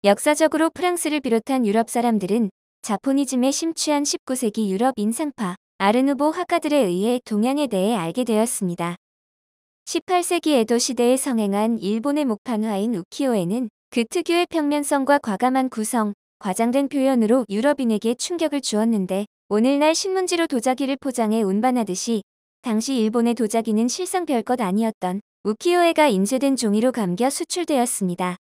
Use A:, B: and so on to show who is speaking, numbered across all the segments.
A: 역사적으로 프랑스를 비롯한 유럽 사람들은 자포니즘에 심취한 19세기 유럽 인상파 아르누보 화가들에 의해 동양에 대해 알게 되었습니다. 18세기 에도 시대에 성행한 일본의 목판화인 우키요에는 그 특유의 평면성과 과감한 구성, 과장된 표현으로 유럽인에게 충격을 주었는데 오늘날 신문지로 도자기를 포장해 운반하듯이 당시 일본의 도자기는 실상 별것 아니었던 우키요에가 인쇄된 종이로 감겨 수출되었습니다.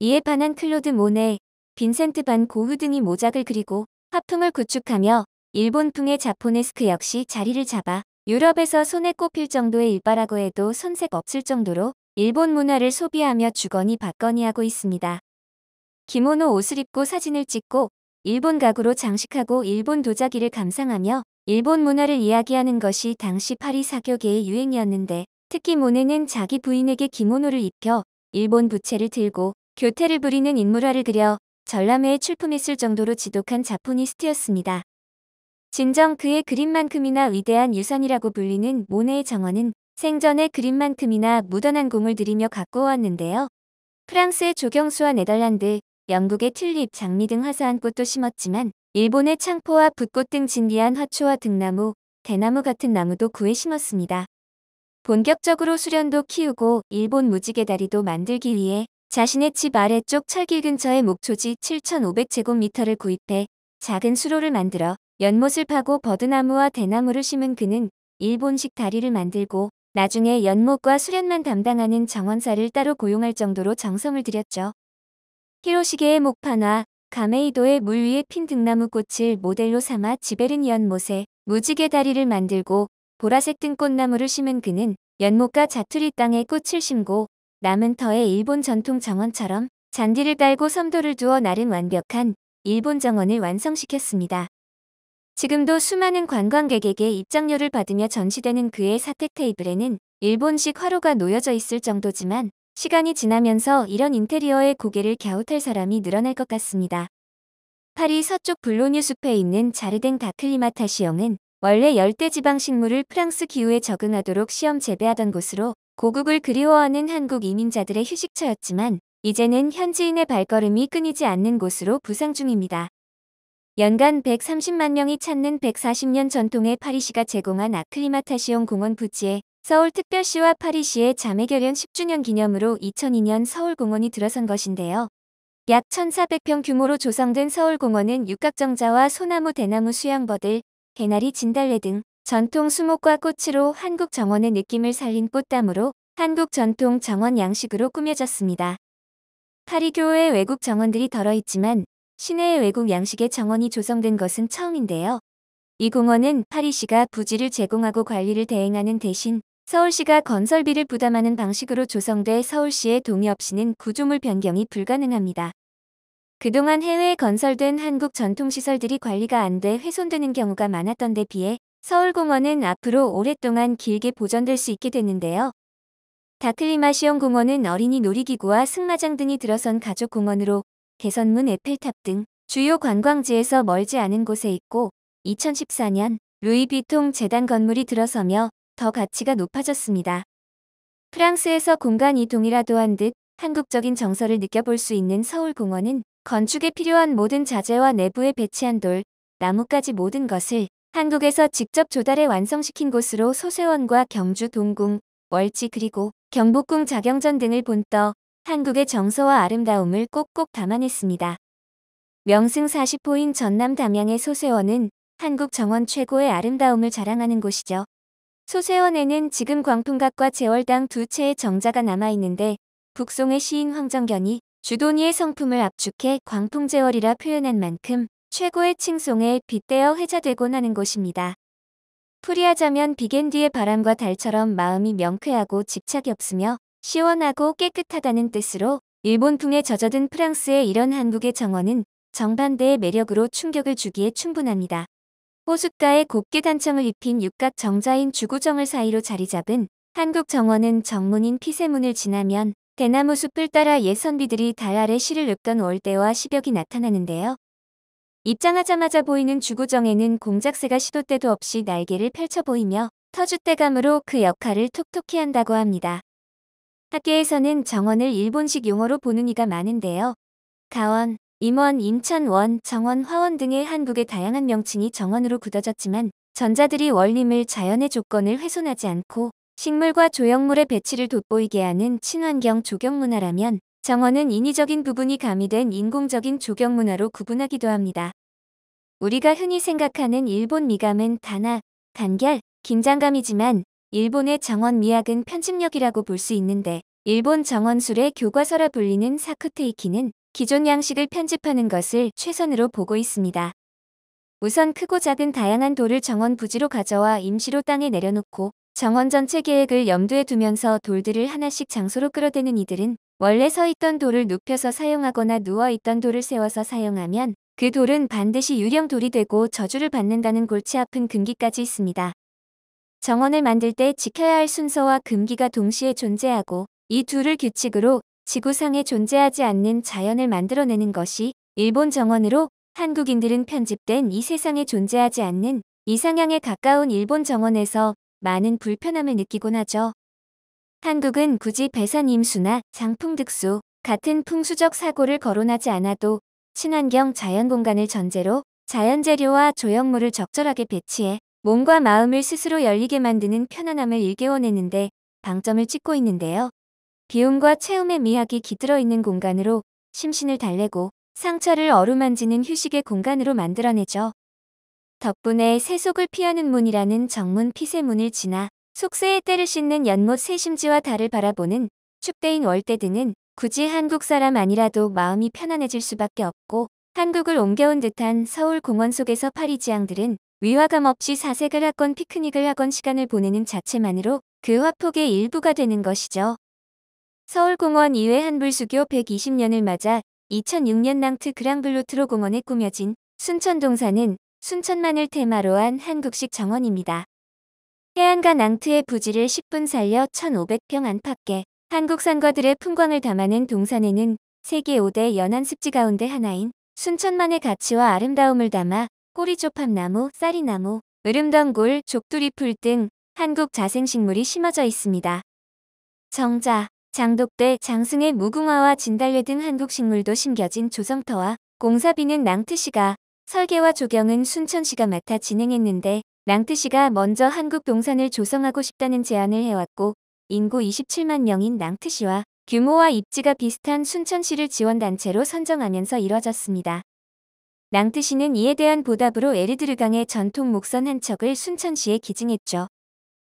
A: 이에 반한 클로드 모네, 빈센트 반 고흐 등이 모작을 그리고 화풍을 구축하며 일본풍의 자포네스크 역시 자리를 잡아 유럽에서 손에 꼽힐 정도의 일바라고 해도 손색 없을 정도로 일본 문화를 소비하며 주거니 받거니 하고 있습니다. 기모노 옷을 입고 사진을 찍고 일본 가구로 장식하고 일본 도자기를 감상하며 일본 문화를 이야기하는 것이 당시 파리 사교계의 유행이었는데 특히 모네는 자기 부인에게 기모노를 입혀 일본 부채를 들고 교태를 부리는 인물화를 그려 전람회에 출품했을 정도로 지독한 자포니스트였습니다. 진정 그의 그림만큼이나 위대한 유산이라고 불리는 모네의 정원은 생전에 그림만큼이나 무던한 공을 들이며 가꾸어왔는데요. 프랑스의 조경수와 네덜란드, 영국의 튤립, 장미 등 화사한 꽃도 심었지만 일본의 창포와 붓꽃 등 진귀한 화초와 등나무, 대나무 같은 나무도 구해 심었습니다. 본격적으로 수련도 키우고 일본 무지개 다리도 만들기 위해 자신의 집 아래쪽 철길 근처에 목초지 7,500제곱미터를 구입해 작은 수로를 만들어 연못을 파고 버드나무와 대나무를 심은 그는 일본식 다리를 만들고 나중에 연못과 수련만 담당하는 정원사를 따로 고용할 정도로 정성을 들였죠. 히로시게의 목판화, 가메이도의 물 위에 핀 등나무 꽃을 모델로 삼아 지베른 연못에 무지개 다리를 만들고 보라색 등꽃나무를 심은 그는 연못과 자투리 땅에 꽃을 심고 남은 터에 일본 전통 정원처럼 잔디를 깔고 섬도를 두어 나름 완벽한 일본 정원을 완성시켰습니다. 지금도 수많은 관광객에게 입장료를 받으며 전시되는 그의 사택 테이블에는 일본식 화로가 놓여져 있을 정도지만 시간이 지나면서 이런 인테리어에 고개를 갸웃할 사람이 늘어날 것 같습니다. 파리 서쪽 블로뉴 숲에 있는 자르댕 다클리마타시옹은 원래 열대지방 식물을 프랑스 기후에 적응하도록 시험 재배하던 곳으로 고국을 그리워하는 한국 이민자들의 휴식처였지만 이제는 현지인의 발걸음이 끊이지 않는 곳으로 부상 중입니다. 연간 130만 명이 찾는 140년 전통의 파리시가 제공한 아클리마타시옹 공원 부지에 서울특별시와 파리시의 자매결연 10주년 기념으로 2002년 서울공원이 들어선 것인데요. 약 1,400평 규모로 조성된 서울공원은 육각정자와 소나무 대나무 수양버들, 개나리 진달래 등 전통 수목과 꽃으로 한국 정원의 느낌을 살린 꽃담으로 한국 전통 정원 양식으로 꾸며졌습니다. 파리교의 외국 정원들이 덜어있지만 시내의 외국 양식의 정원이 조성된 것은 처음인데요. 이 공원은 파리시가 부지를 제공하고 관리를 대행하는 대신 서울시가 건설비를 부담하는 방식으로 조성돼 서울시의 동의 없이는 구조물 변경이 불가능합니다. 그동안 해외에 건설된 한국 전통시설들이 관리가 안 돼 훼손되는 경우가 많았던 데 비해 서울공원은 앞으로 오랫동안 길게 보존될 수 있게 됐는데요. 다클리마시옹 공원은 어린이 놀이기구와 승마장 등이 들어선 가족공원으로 개선문 에펠탑 등 주요 관광지에서 멀지 않은 곳에 있고 2014년 루이비통 재단 건물이 들어서며 더 가치가 높아졌습니다. 프랑스에서 공간 이동이라도 한 듯 한국적인 정서를 느껴볼 수 있는 서울공원은 건축에 필요한 모든 자재와 내부에 배치한 돌, 나무까지 모든 것을 한국에서 직접 조달해 완성시킨 곳으로 소세원과 경주 동궁, 월지 그리고 경복궁 자경전 등을 본떠 한국의 정서와 아름다움을 꼭꼭 담아냈습니다. 명승 40호인 전남 담양의 소세원은 한국 정원 최고의 아름다움을 자랑하는 곳이죠. 소세원에는 지금 광풍각과 제월당 두 채의 정자가 남아있는데 북송의 시인 황정견이 주도니의 성품을 압축해 광풍제월이라 표현한 만큼 최고의 칭송에 빗대어 회자되곤 하는 곳입니다. 풀이하자면 비겐디의 바람과 달처럼 마음이 명쾌하고 집착이 없으며 시원하고 깨끗하다는 뜻으로 일본풍에 젖어든 프랑스의 이런 한국의 정원은 정반대의 매력으로 충격을 주기에 충분합니다. 호숫가에 곱게 단청을 입힌 육각 정자인 주구정을 사이로 자리잡은 한국 정원은 정문인 피세문을 지나면 대나무 숲을 따라 옛 선비들이 달 아래 시를 읊던 월대와 시벽이 나타나는데요. 입장하자마자 보이는 주구정에는 공작새가 시도 때도 없이 날개를 펼쳐 보이며 터줏대감으로 그 역할을 톡톡히 한다고 합니다. 학계에서는 정원을 일본식 용어로 보는 이가 많은데요. 가원, 임원, 인천, 원, 정원, 화원 등의 한국의 다양한 명칭이 정원으로 굳어졌지만 전자들이 원림을 자연의 조건을 훼손하지 않고 식물과 조형물의 배치를 돋보이게 하는 친환경 조경문화라면 정원은 인위적인 부분이 가미된 인공적인 조경문화로 구분하기도 합니다. 우리가 흔히 생각하는 일본 미감은 단아, 단결, 긴장감이지만 일본의 정원 미학은 편집력이라고 볼 수 있는데 일본 정원술의 교과서라 불리는 사쿠테이키는 기존 양식을 편집하는 것을 최선으로 보고 있습니다. 우선 크고 작은 다양한 돌을 정원 부지로 가져와 임시로 땅에 내려놓고 정원 전체 계획을 염두에 두면서 돌들을 하나씩 장소로 끌어대는 이들은 원래 서 있던 돌을 눕혀서 사용하거나 누워 있던 돌을 세워서 사용하면 그 돌은 반드시 유령 돌이 되고 저주를 받는다는 골치 아픈 금기까지 있습니다. 정원을 만들 때 지켜야 할 순서와 금기가 동시에 존재하고 이 둘을 규칙으로 지구상에 존재하지 않는 자연을 만들어내는 것이 일본 정원으로 한국인들은 편집된 이 세상에 존재하지 않는 이상향에 가까운 일본 정원에서 많은 불편함을 느끼곤 하죠. 한국은 굳이 배산 임수나 장풍 득수 같은 풍수적 사고를 거론하지 않아도 친환경 자연 공간을 전제로 자연 재료와 조형물을 적절하게 배치해 몸과 마음을 스스로 열리게 만드는 편안함을 일깨워내는데 방점을 찍고 있는데요. 비움과 체움의 미학이 깃들어 있는 공간으로 심신을 달래고 상처를 어루만지는 휴식의 공간으로 만들어내죠. 덕분에 세속을 피하는 문이라는 정문 피세문을 지나 속세의 때를 씻는 연못 세심지와 달을 바라보는 축대인 월대 등은 굳이 한국 사람 아니라도 마음이 편안해질 수밖에 없고 한국을 옮겨온 듯한 서울 공원 속에서 파리지앙들은 위화감 없이 사색을 하건 피크닉을 하건 시간을 보내는 자체만으로 그 화폭의 일부가 되는 것이죠. 서울공원 이외 한불수교 120년을 맞아 2006년 낭트 그랑블루트로 공원에 꾸며진 순천동산은 순천만을 테마로 한 한국식 정원입니다. 해안가 낭트의 부지를 10분 살려 1,500평 안팎의 한국 산과들의 풍광을 담아낸 동산에는 세계 5대 연안습지 가운데 하나인 순천만의 가치와 아름다움을 담아 꼬리조팝나무, 쌀이나무, 으름덩굴, 족두리풀 등 한국 자생식물이 심어져 있습니다. 정자, 장독대, 장승의 무궁화와 진달래 등 한국 식물도 심겨진 조성터와 공사비는 낭트시가, 설계와 조경은 순천시가 맡아 진행했는데 낭트시가 먼저 한국 동산을 조성하고 싶다는 제안을 해왔고 인구 27만 명인 낭트시와 규모와 입지가 비슷한 순천시를 지원단체로 선정하면서 이뤄졌습니다. 낭트시는 이에 대한 보답으로 에르드르강의 전통 목선 한 척을 순천시에 기증했죠.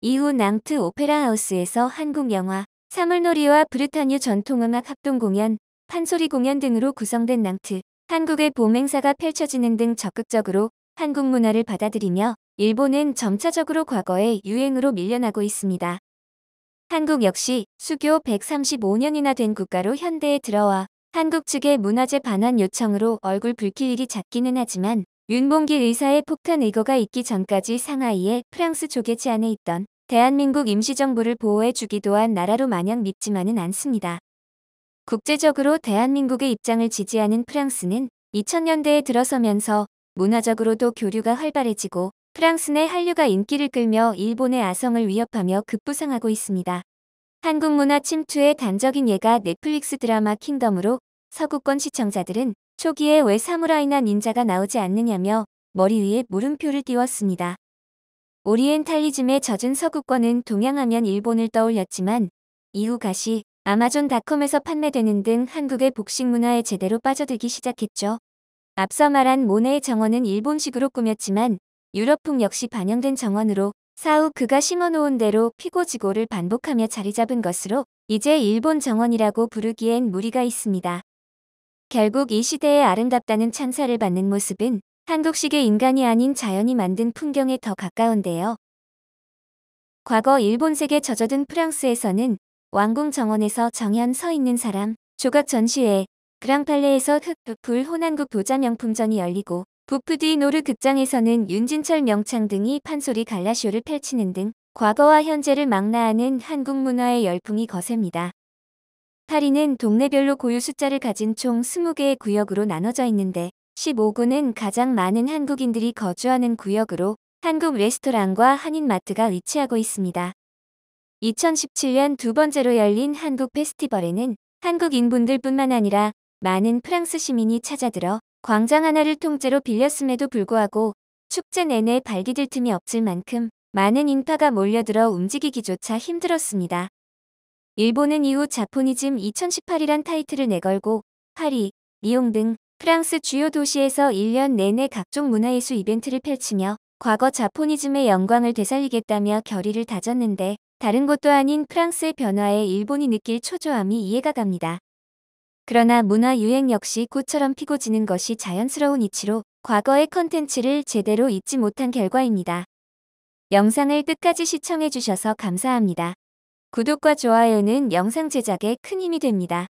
A: 이후 낭트 오페라하우스에서 한국 영화, 사물놀이와 브르타뉴 전통음악 합동공연, 판소리 공연 등으로 구성된 낭트, 한국의 봄행사가 펼쳐지는 등 적극적으로 한국 문화를 받아들이며 일본은 점차적으로 과거의 유행으로 밀려나고 있습니다. 한국 역시 수교 135년이나 된 국가로 현대에 들어와 한국 측의 문화재 반환 요청으로 얼굴 붉힐 일이 잦기는 하지만 윤봉길 의사의 폭탄 의거가 있기 전까지 상하이의 프랑스 조계 제안에 있던 대한민국 임시정부를 보호해주기도 한 나라로 마냥 밉지만은 않습니다. 국제적으로 대한민국의 입장을 지지하는 프랑스는 2000년대에 들어서면서 문화적으로도 교류가 활발해지고 프랑스 내 한류가 인기를 끌며 일본의 아성을 위협하며 급부상하고 있습니다. 한국 문화 침투의 단적인 예가 넷플릭스 드라마 킹덤으로 서구권 시청자들은 초기에 왜 사무라이나 닌자가 나오지 않느냐며 머리 위에 물음표를 띄웠습니다. 오리엔탈리즘에 젖은 서구권은 동양하면 일본을 떠올렸지만 이후 가시, 아마존닷컴에서 판매되는 등 한국의 복식 문화에 제대로 빠져들기 시작했죠. 앞서 말한 모네의 정원은 일본식으로 꾸몄지만 유럽풍 역시 반영된 정원으로 사후 그가 심어놓은 대로 피고지고를 반복하며 자리 잡은 것으로 이제 일본 정원이라고 부르기엔 무리가 있습니다. 결국 이 시대의 아름답다는 찬사를 받는 모습은 한국식의 인간이 아닌 자연이 만든 풍경에 더 가까운데요. 과거 일본색에 젖어든 프랑스에서는 왕궁 정원에서 정연 서 있는 사람, 조각 전시회, 그랑팔레에서 흑불 호남국 도자 명품전이 열리고 부프디 노르 극장에서는 윤진철 명창 등이 판소리 갈라쇼를 펼치는 등 과거와 현재를 망라하는 한국 문화의 열풍이 거셉니다. 파리는 동네별로 고유 숫자를 가진 총 20개의 구역으로 나눠져 있는데 15구는 가장 많은 한국인들이 거주하는 구역으로 한국 레스토랑과 한인마트가 위치하고 있습니다. 2017년 두 번째로 열린 한국 페스티벌에는 한국인분들뿐만 아니라 많은 프랑스 시민이 찾아들어 광장 하나를 통째로 빌렸음에도 불구하고 축제 내내 발디딜 틈이 없을 만큼 많은 인파가 몰려들어 움직이기조차 힘들었습니다. 일본은 이후 자포니즘 2018이란 타이틀을 내걸고 파리, 리옹 등 프랑스 주요 도시에서 1년 내내 각종 문화예술 이벤트를 펼치며 과거 자포니즘의 영광을 되살리겠다며 결의를 다졌는데 다른 곳도 아닌 프랑스의 변화에 일본이 느낄 초조함이 이해가 갑니다. 그러나 문화 유행 역시 꽃처럼 피고 지는 것이 자연스러운 이치로 과거의 컨텐츠를 제대로 잊지 못한 결과입니다. 영상을 끝까지 시청해주셔서 감사합니다. 구독과 좋아요는 영상 제작에 큰 힘이 됩니다.